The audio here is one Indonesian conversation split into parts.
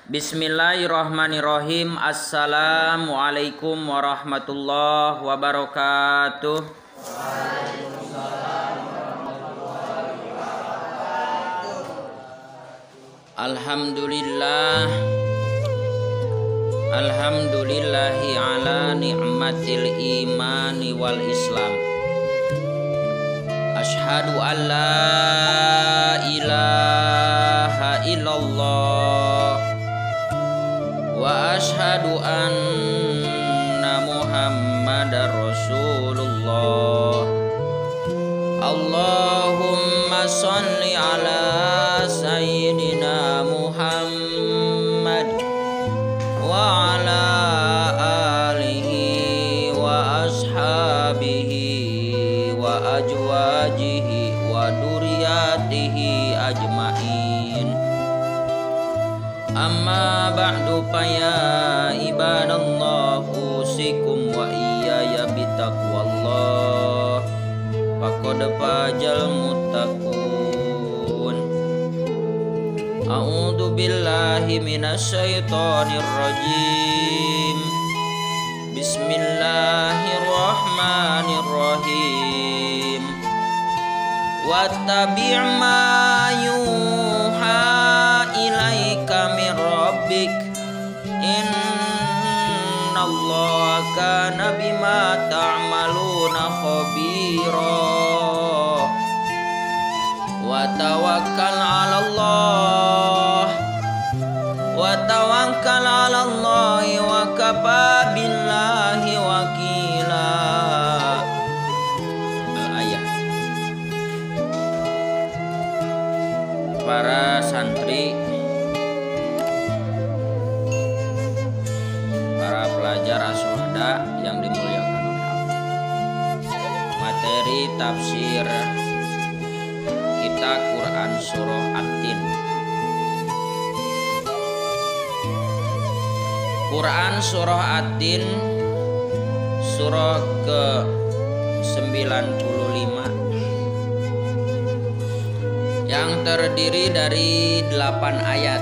Bismillahirrahmanirrahim. Assalamualaikum warahmatullahi wabarakatuh. Alhamdulillah. Alhamdulillahi ala ni'matil imani wal islam. Ashhadu an la ilaha illallah wa ashhadu anna muhammadar rasulullah. Allahumma sholli ala sayyidina Muhammad wa ala alihi wa ashabihi wa ajwajihi wa duriyatihi ajmain. Amma ba'du ya ibadallah, usikum wa iyaya bitaqwallah. Faqad fajal muttaqun. A'udzu billahi minasyaitonir rajim. Bismillahirrahmanirrahim. Wattabi' ma yuha ilaika min rabbik, innallaha kana bima ta'maluna khabira. Wa tawakkal 'alallah wa kafa billahi wakila. Para santri, para pelajar asyhada yang dimuliakan oleh Allah, materi tafsir kita Quran Surah At-Tin. Quran Surah At-Tin, surah ke-95 yang terdiri dari 8 ayat.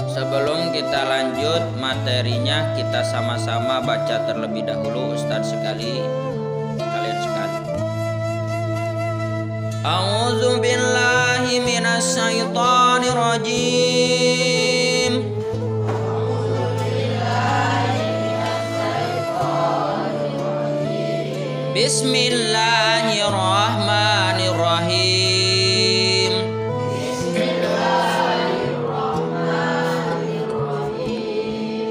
Sebelum kita lanjut materinya, kita sama-sama baca terlebih dahulu, Ustadz sekali, kalian sekali. A'udzu billahi minasyaitonir rajim. Bismillahirrahmanirrahim.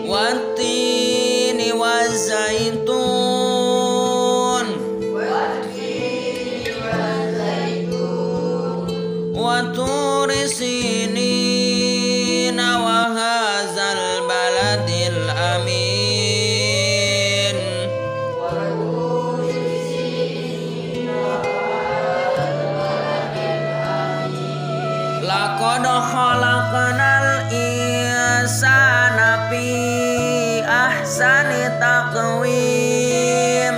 Wattini wazaitun, waturi sinin wa hadzal baladil amin. Laqad khalaqnal insana fi ahsani taqwim.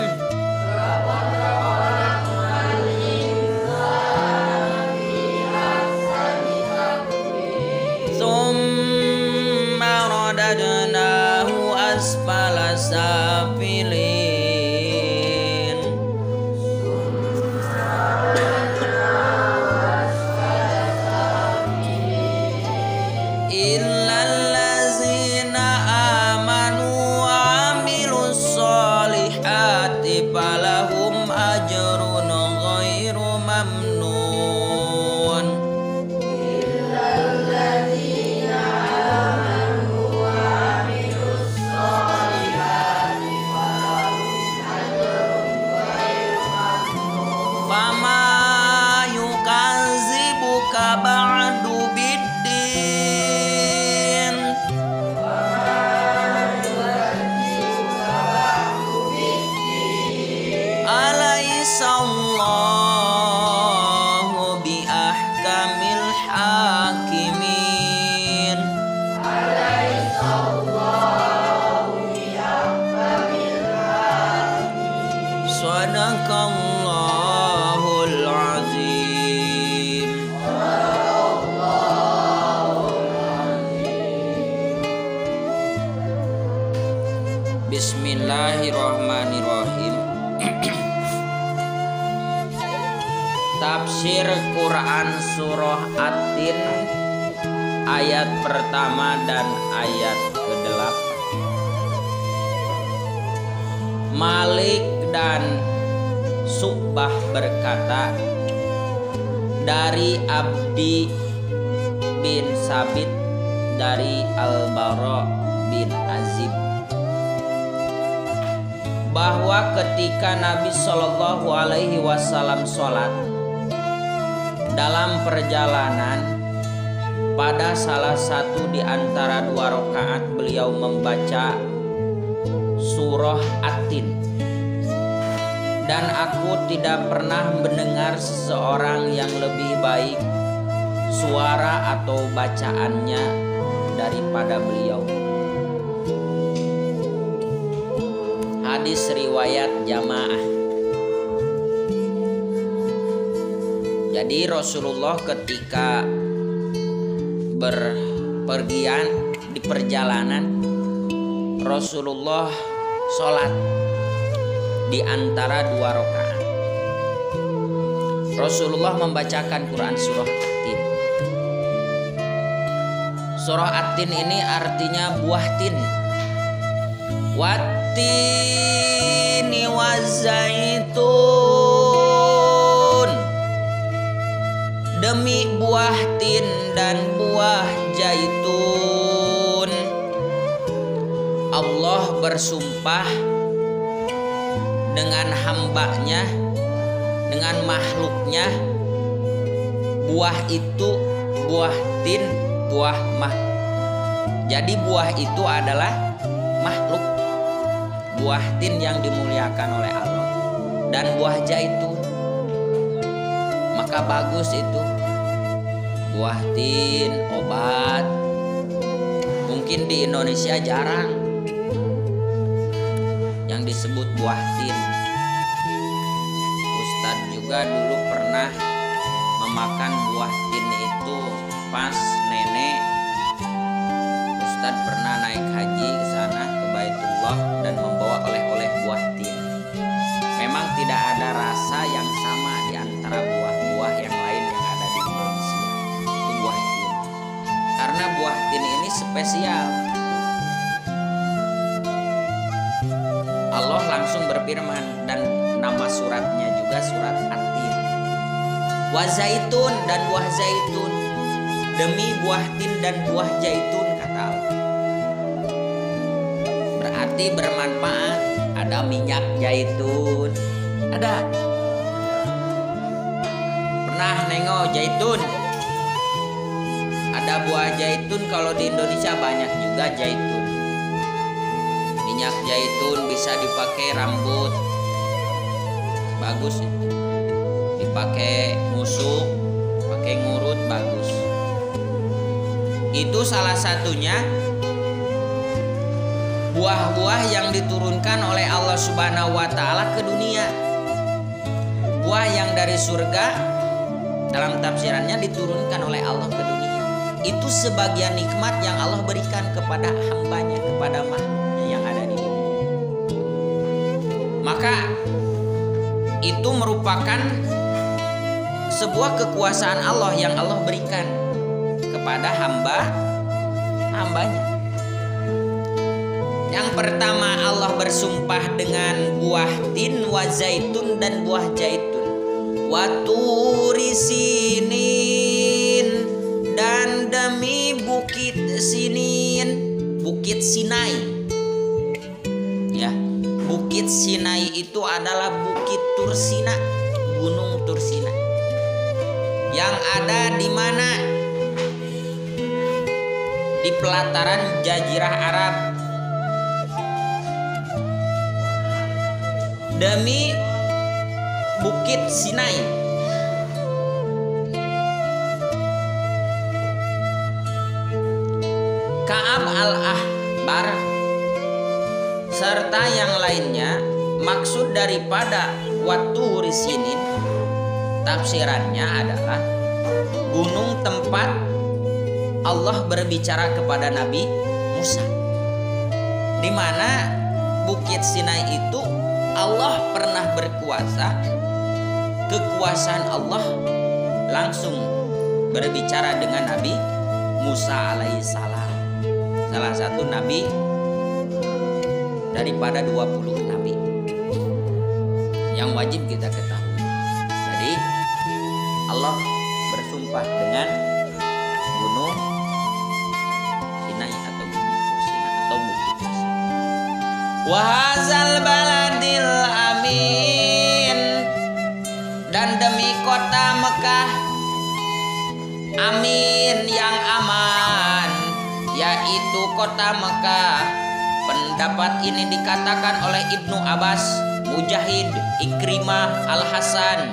Tsumma radadnahu asfala safilin. Illallazina amanu wa amilus solihati falahum ajrun ghairu mamnun. Illallazina amanu wa amilus solihati falahum ajrun ghairu mamnun. Fama yukadzibuka ba'du biddin. Bismillahirrahmanirrahim. Tafsir Quran Surah At-Tin ayat pertama dan ayat ke-8. Malik dan Su'bah berkata, dari Abdi bin Sabit dari Al-Bara bin Azib, bahwa ketika Nabi Shallallahu Alaihi Wasallam sholat dalam perjalanan, pada salah satu di antara 2 rakaat beliau membaca surah At-Tin, dan aku tidak pernah mendengar seseorang yang lebih baik suara atau bacaannya daripada beliau. Hadis riwayat jamaah. Jadi Rasulullah ketika berpergian di perjalanan, Rasulullah sholat di antara 2 rakaat. Rasulullah membacakan Quran surah At-Tin. Surah At-Tin ini artinya buah tin. Wattini wazaitun, demi buah tin dan buah zaitun. Allah bersumpah dengan hambanya, dengan makhluknya. Buah itu buah tin, buah makhluk. Jadi buah itu adalah makhluk. Buah tin yang dimuliakan oleh Allah, dan buah zaitun. Maka bagus itu. Buah tin, obat. Mungkin di Indonesia jarang yang disebut buah tin. Ustadz juga dulu pernah memakan buah tin itu pas nenek. Ustadz pernah naik haji ke sana, ke Baitullah, dan membawa oleh-oleh buah tin. Memang tidak ada rasa yang sama di antara buah-buah yang lain yang ada di Indonesia. Itu buah tin. Karena buah tin ini spesial. Allah langsung berfirman, dan nama suratnya juga surat At-Tin. Wa zaitun, dan buah zaitun. Demi buah tin dan buah zaitun, kata Allah. Berarti bermanfaat. Ada minyak zaitun. Ada. Pernah nengok zaitun? Ada buah zaitun. Kalau di Indonesia banyak juga zaitun. Minyak zaitun bisa dipakai rambut, bagus itu. Dipakai musuk, pakai ngurut, bagus. Itu salah satunya buah-buah yang diturunkan oleh Allah Subhanahu wa Ta'ala ke dunia. Buah yang dari surga, dalam tafsirannya diturunkan oleh Allah ke dunia. Itu sebagian nikmat yang Allah berikan kepada hambanya, kepada makhluknya yang ada di dunia. Maka itu merupakan sebuah kekuasaan Allah yang Allah berikan kepada hambanya. Yang pertama, Allah bersumpah dengan buah tin wa zaitun, dan buah zaitun. Wa turi sinin, dan demi bukit sinin, bukit Sinai. Ya, bukit Sinai itu adalah bukit Tursina, gunung Tursina. Yang ada di mana? Di pelataran Jazirah Arab. Demi bukit Sinai. Ka'ab al-Ahbar serta yang lainnya, maksud daripada Waturi Sinin, tafsirannya adalah gunung tempat Allah berbicara kepada Nabi Musa, di mana Bukit Sinai itu Allah pernah berkuasa. Kekuasaan Allah langsung berbicara dengan Nabi Musa alaihissalam, salah satu nabi daripada 20 nabi yang wajib kita ketahui. Jadi Allah bersumpah dengan gunung Sinai atau Bukit Sinai. Wahazal baladil amin, dan demi kota Mekah amin yang aman, yaitu kota Mekah. Pendapat ini dikatakan oleh Ibnu Abbas, Mujahid, Ikrimah, Al-Hasan,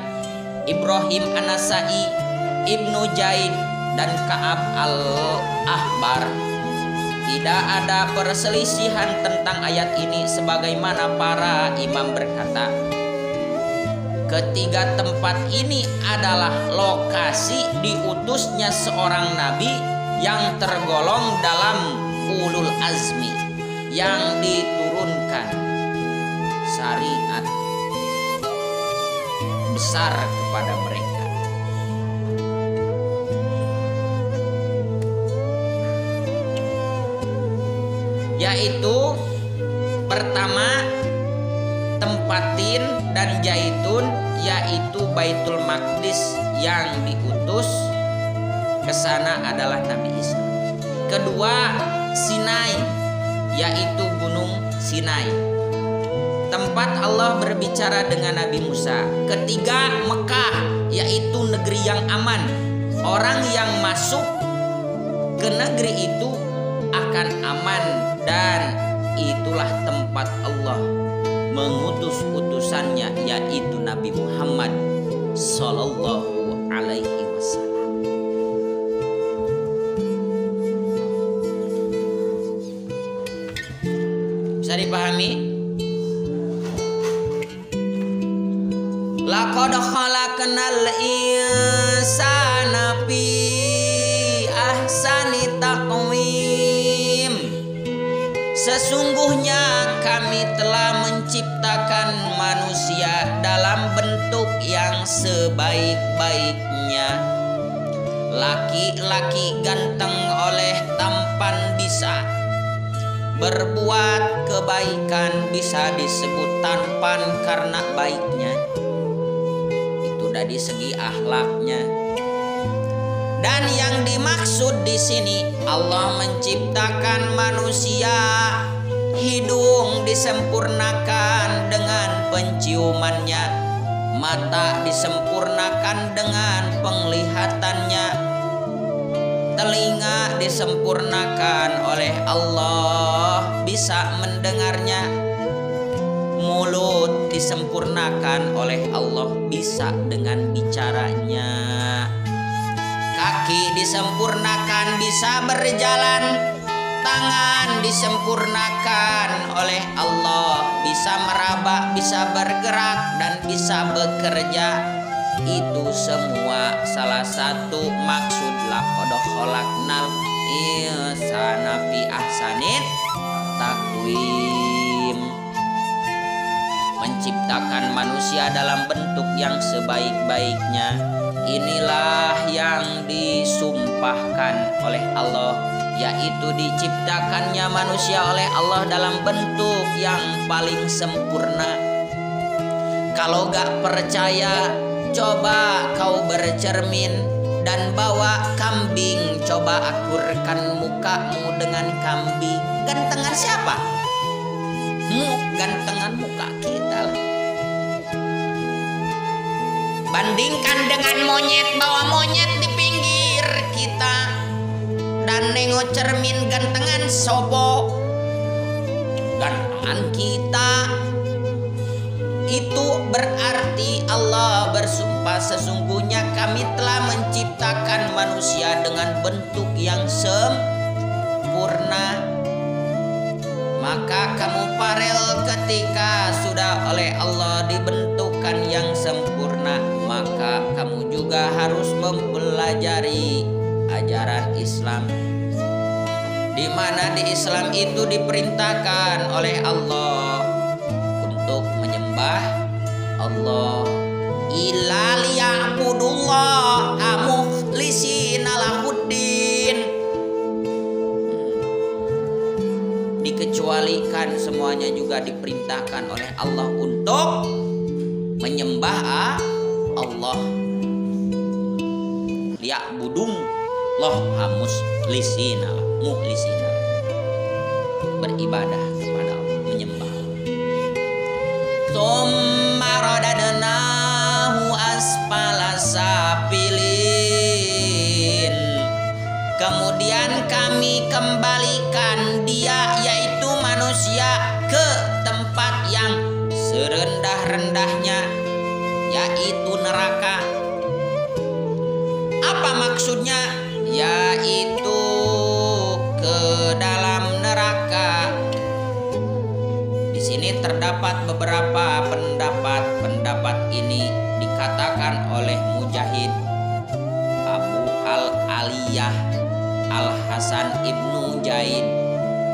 Ibrahim An-Nasai, Ibnu Jaid, dan Ka'ab Al-Ahbar. Tidak ada perselisihan tentang ayat ini sebagaimana para imam berkata. Ketiga tempat ini adalah lokasi diutusnya seorang nabi yang tergolong dalam ulul azmi, yang diturunkan syariat besar kepada mereka. Yaitu pertama tempat tin dan zaitun, yaitu Baitul Maqdis, yang diutus ke sana adalah Nabi Isa. Kedua Sinai, yaitu Gunung Sinai, tempat Allah berbicara dengan Nabi Musa. Ketiga Mekah, yaitu negeri yang aman. Orang yang masuk ke negeri itu akan aman, dan itulah tempat Allah mengutus utusannya, yaitu Nabi Muhammad Sallallahu Alaihi Wasallam. Bisa dipahami? Laqad khalaqnal insana fi ahsani taqwim. Sesungguhnya kami telah menciptakan manusia dalam bentuk yang sebaik-baiknya. Laki-laki ganteng oleh tampan bisa. Berbuat kebaikan bisa disebut tampan karena baiknya. Itu dari segi akhlaknya. Dan yang dimaksud di sini, Allah menciptakan manusia, hidung disempurnakan dengan penciumannya, mata disempurnakan dengan penglihatannya, telinga disempurnakan oleh Allah bisa mendengarnya, mulut disempurnakan oleh Allah bisa dengan bicaranya, kaki disempurnakan bisa berjalan, tangan disempurnakan oleh Allah bisa meraba, bisa bergerak, dan bisa bekerja. Itu semua salah satu maksud laqad khalaqnal insana fi ahsanit taqwim. Menciptakan manusia dalam bentuk yang sebaik-baiknya. Inilah yang disumpahkan oleh Allah, yaitu diciptakannya manusia oleh Allah dalam bentuk yang paling sempurna. Kalau gak percaya, coba kau bercermin dan bawa kambing, coba akurkan mukamu dengan kambing. Gantengan siapa? Gantengan muka kita lah. Bandingkan dengan monyet, bawa monyet di pinggir kita dan nengok cermin, gantengan sobo. Gantengan kita. Itu berarti Allah bersumpah, sesungguhnya kami telah menciptakan manusia dengan bentuk yang sempurna. Maka kamu parel ketika sudah oleh Allah dibentukkan yang sempurna, maka kamu juga harus mempelajari ajaran Islam. di mana di Islam itu diperintahkan oleh Allah untuk menyembah Allah, illa liya'budullah mukhlisina lahuddin. Dikecualikan semuanya juga diperintahkan oleh Allah untuk menyembah Allah. Liya'budullah mukhlisina beribadah kepada Allah, menyembah. Tsumma radadnahu asfala safilin. Kemudian kami kembalikan dia, yaitu manusia, ke tempat yang serendah-rendahnya, yaitu neraka. Apa maksudnya? Yaitu ke dalam neraka. Di sini terdapat beberapa pendapat. Pendapat ini dikatakan oleh Mujahid, Abu Al-Aliyah, Al-Hasan Ibnu Zaid,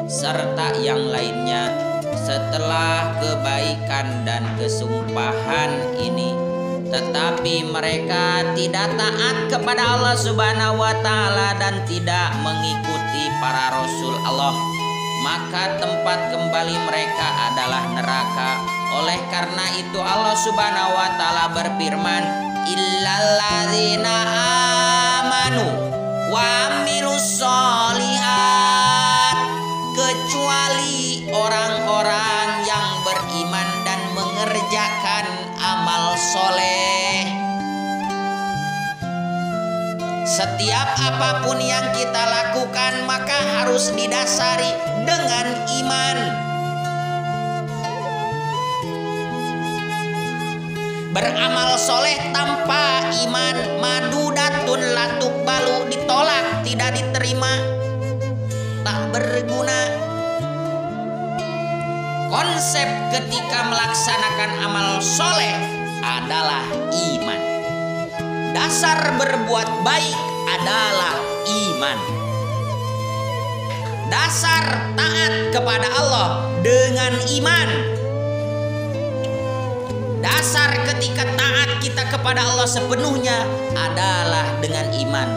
serta yang lainnya. Setelah kebaikan dan kesumpahan ini, tetapi mereka tidak taat kepada Allah Subhanahu wa Ta'ala dan tidak mengikuti para rasul Allah, maka tempat kembali mereka adalah neraka. Oleh karena itu Allah Subhanahu wa Ta'ala berfirman, illalladzina amanu wa amilus sholihat, kecuali orang-orang yang beriman dan mengerjakan amal soleh. Setiap apapun yang kita lakukan maka harus didasari dengan iman. Beramal soleh tanpa iman madudatun latuk balu, ditolak, tidak diterima, tak berguna. Konsep ketika melaksanakan amal soleh adalah iman. Dasar berbuat baik adalah iman. Dasar taat kepada Allah dengan iman. Dasar ketika taat kita kepada Allah sepenuhnya adalah dengan iman.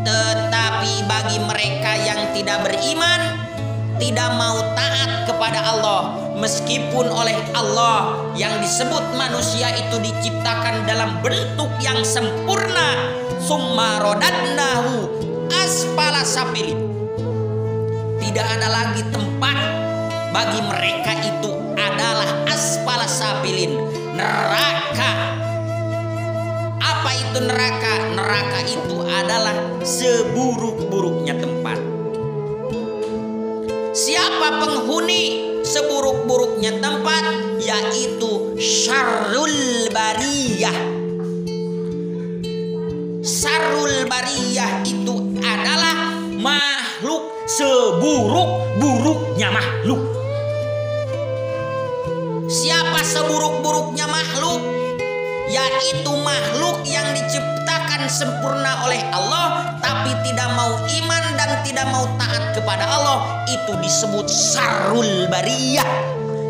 Tetapi bagi mereka yang tidak beriman, tidak mau taat kepada Allah, meskipun oleh Allah yang disebut manusia itu diciptakan dalam bentuk yang sempurna, summa radadnahu asfala safilin, tidak ada lagi tempat bagi mereka, itu adalah asfala safilin, neraka. Apa itu neraka? Neraka itu adalah seburuk-buruknya tempat. Siapa penghuni seburuk-buruknya tempat? Yaitu syarrul bariyah. Syarrul bariyah itu adalah makhluk seburuk-buruknya makhluk. Siapa seburuk-buruknya makhluk? Yaitu makhluk yang diciptakan sempurna oleh Allah tapi tidak mau iman dan tidak mau taat kepada Allah. Itu disebut syarrul bariyah,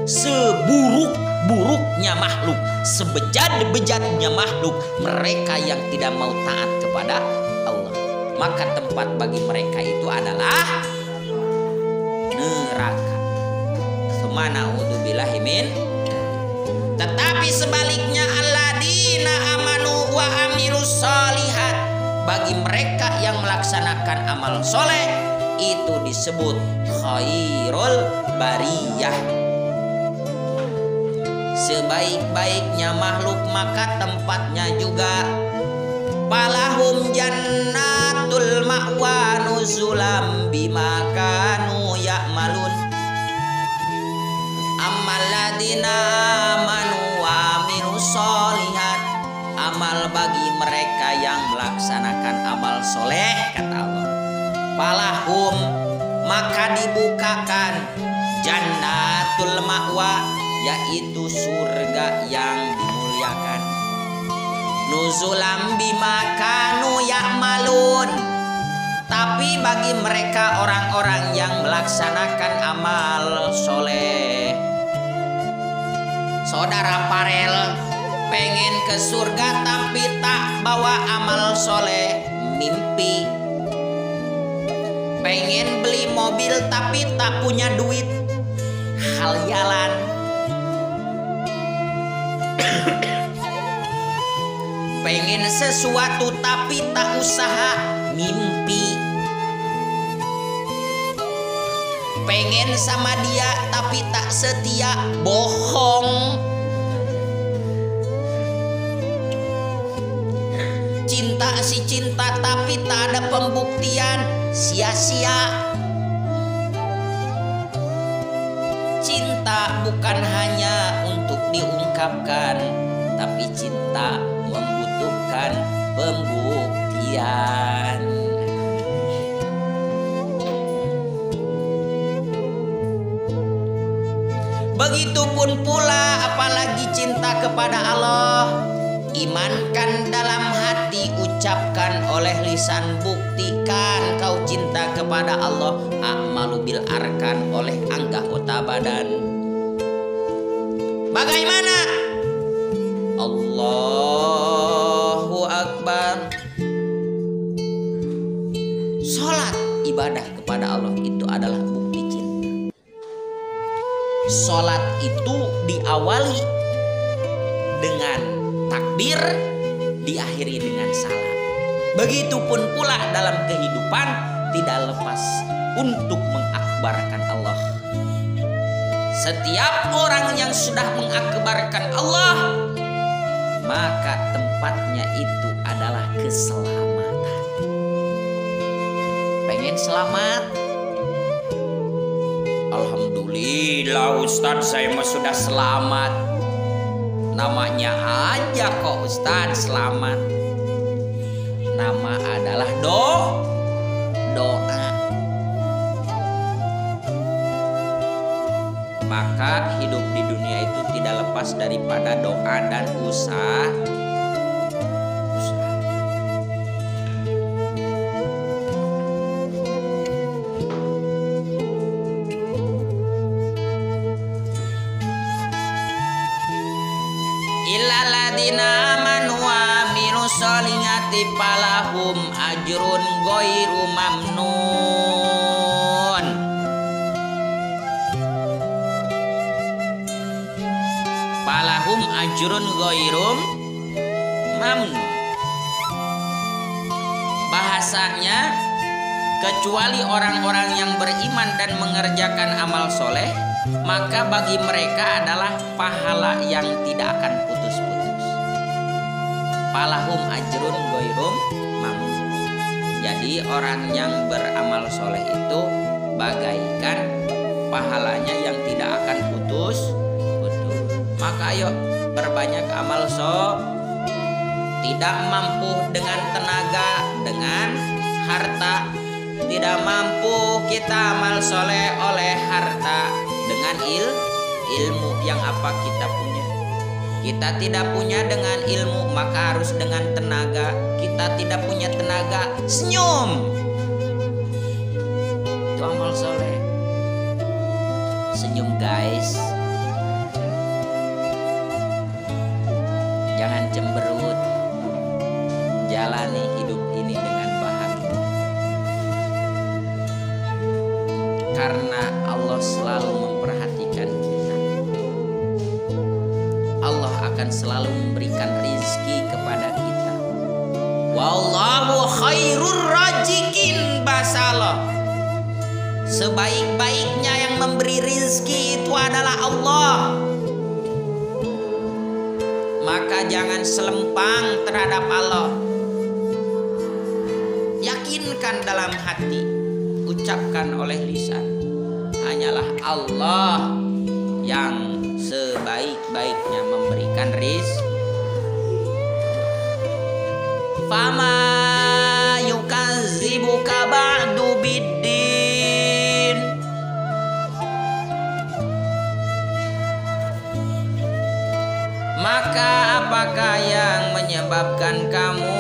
seburuk-buruknya makhluk, sebejat-bejatnya makhluk, mereka yang tidak mau taat kepada Allah. Maka tempat bagi mereka itu adalah neraka. Subhanallah min. Tetapi sebaliknya alladzina amanu wa amilus sholihat, bagi mereka yang melaksanakan amal soleh itu disebut khairul bariyah, sebaik-baiknya makhluk. Maka tempatnya juga palahum jannatul ma'wa nuzulam bima kanu ya'malun. Amalladzina amanu wa amilus sholihat, amal bagi mereka yang melaksanakan amal soleh, kata Allah. Palahum, maka dibukakan jannatul ma'wa, yaitu surga yang dimuliakan. Nuzulam bima kanu ya'malun, Tapi bagi mereka orang-orang yang melaksanakan amal soleh, saudara Farel pengen ke surga tapi tak bawa amal soleh, mimpi. Pengen beli mobil tapi tak punya duit, khayalan. Pengen sesuatu tapi tak usaha, mimpi. Pengen sama dia tapi tak setia, bohong. Cinta si cinta tapi tak ada pembuktian, sia-sia. Cinta bukan hanya untuk diungkapkan, tapi cinta membutuhkan pembuktian. Begitupun pula apalagi cinta kepada Allah. Imankan dalam hati, ucapkan oleh lisan, buktikan kau cinta kepada Allah. A'malu bil arkan, oleh anggota badan. Bagaimana? Allahu Akbar. Salat, ibadah kepada Allah itu adalah bukti cinta. Salat itu diawali dengan takbir, diakhiri dengan salam. Begitupun pula dalam kehidupan, tidak lepas untuk mengakbarkan Allah. Setiap orang yang sudah mengakbarkan Allah, maka tempatnya itu adalah keselamatan. Pengen selamat? Alhamdulillah Ustadz, saya mah sudah selamat. Namanya aja kok Ustadz selamat. Nama adalah doa. Maka hidup di dunia itu tidak lepas daripada doa dan usaha. Illalladzina amanu wa amilus solihati falahum ajrun ghairu mamnun. Falahum ajrun ghairu mamnun. Bahasanya, kecuali orang-orang yang beriman dan mengerjakan amal soleh, maka bagi mereka adalah pahala yang tidak akan putus-putus. Falahum ajrun ghairum mamnun. Jadi orang yang beramal soleh itu bagaikan pahalanya yang tidak akan putus-putus. Maka ayo berbanyak amal soleh. Tidak mampu dengan tenaga, dengan harta. Tidak mampu kita amal soleh oleh harta, dengan ilmu yang apa kita punya. Kita tidak punya dengan ilmu, maka harus dengan tenaga. Kita tidak punya tenaga, senyum. Itu amal soleh. Senyum guys. Jangan cemberut. Jalani hidup ini dengan bahagia. Karena Allah selalu memperhatikan kita. Allah akan selalu memberikan rizki kepada kita. Wallahu khairur razikin, basalah. Sebaik-baiknya yang memberi rizki itu adalah Allah. Maka jangan selempang terhadap Allah. Yakinkan dalam hati, ucapkan oleh lisan, hanyalah Allah yang sebaik-baiknya memberikan rizki. Fama yukadzibuka ba'du biddin. Maka apakah yang menyebabkan kamu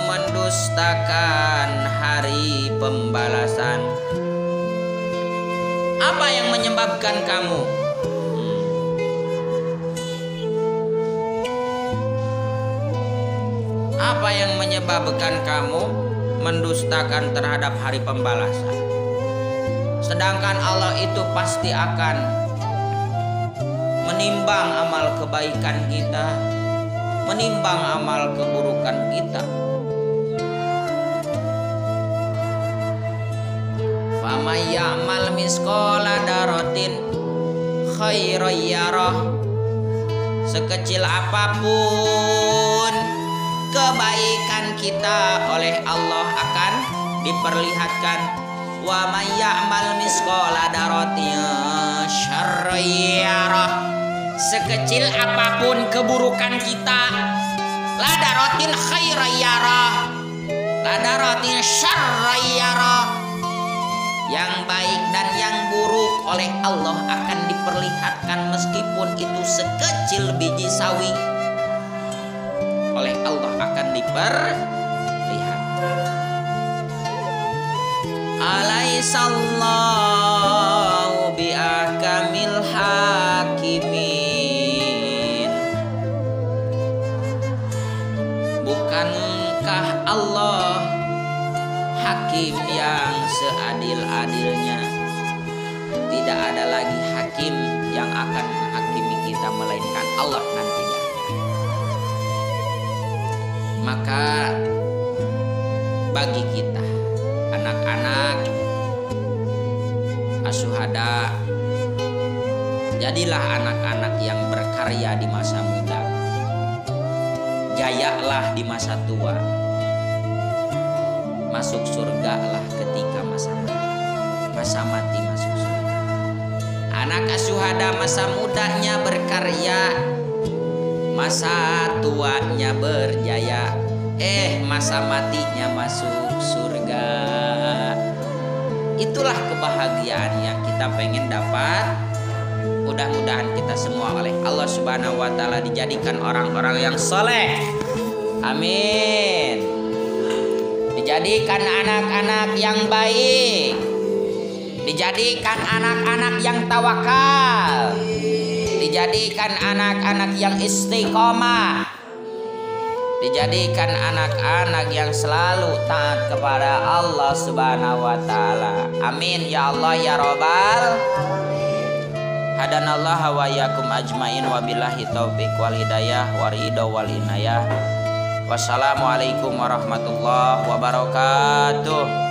mendustakan hari pembalasan? Apa yang menyebabkan kamu Apa yang menyebabkan kamu mendustakan terhadap hari pembalasan? Sedangkan Allah itu pasti akan menimbang amal kebaikan kita, menimbang amal keburukan kita. Faman ya'mal misqala dzarratin khairan yarah. Sekecil apapun kebaikan kita oleh Allah akan diperlihatkan. Wa may ya'mal misqala dzarratin syarran yarah. Sekecil apapun keburukan kita, la dzarratin khairan yarah, la dzarratin syarran yarah. Yang baik dan yang buruk oleh Allah akan diperlihatkan meskipun itu sekecil biji sawi. Oleh Allah akan diperlihatkan. Alaihissallahu biahkamil hakimin. Bukankah Allah hakim yang seadil-adilnya? Tidak ada lagi hakim yang akan menghakimi kita melainkan Allah nantinya. Maka bagi kita anak-anak asyuhada, jadilah anak-anak yang berkarya di masa muda, jayalah di masa tua, masuk surga lah ketika masa mati masuk surga. Anak asyuhada masa mudanya berkarya, masa tuanya berjaya, masa matinya masuk surga. Itulah kebahagiaan yang kita pengen dapat. Mudah-mudahan kita semua oleh Allah Subhanahu wa taala dijadikan orang-orang yang soleh. Amin. Dijadikan anak-anak yang baik, dijadikan anak-anak yang tawakal, dijadikan anak-anak yang istiqomah, dijadikan anak-anak yang selalu taat kepada Allah Subhanahu wa taala. Amin ya Allah ya Rabbal. Hadanallah wa iyyakum ajmain wa billahi taufiq wal hidayah wa ridha wal inayah. Wassalamualaikum warahmatullahi wabarakatuh.